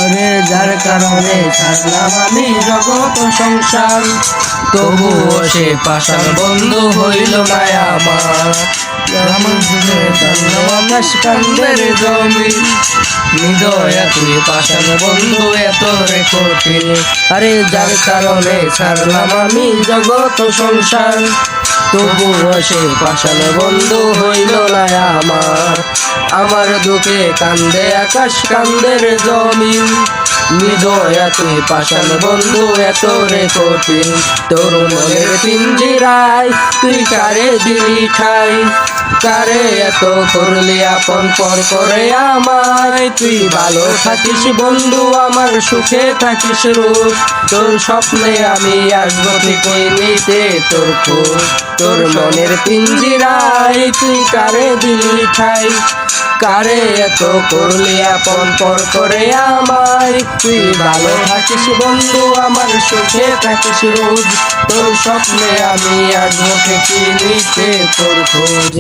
আরে যার কারণে ছাড়লাম আমি জগৎ সংসার, তবুও সে পাষাণ বন্ধু হইল না আমার। আকাশ কান্দের জমি, হৃদয় তুই পাষাণ বন্ধু এত রে কঠিন। আরে যার কারণে ছাড়লাম আমি জগৎ সংসার, তবুও সে পাষাণ বন্ধু হইল না আমার। আমার দুঃখে কান্দে আকাশ কান্দের জমিন, হৃদয় তুই পাষাণ বন্ধু এত রে কঠিন। তোর মনের পিঞ্জিরায় তুই কারে দিলি ঠাই, কারে এত করলি আপন পর করে আমায়। তুই ভালো থাকিস বন্ধু আমার, সুখে থাকিস রোজ, তোর স্বপ্নে আমি আসবো ঠিকই নিতে তোর খোঁজ। তোর মনের পিঞ্জিরায় তুই কারে দিলি ঠাই, কারে এত করলি আপন পর করে আমায়। তুই ভালো থাকিস বন্ধু আমার, সুখে থাকিস রোজ, তোর স্বপ্নে আমি আসবো ঠিকই নিতে তোর খোঁজ।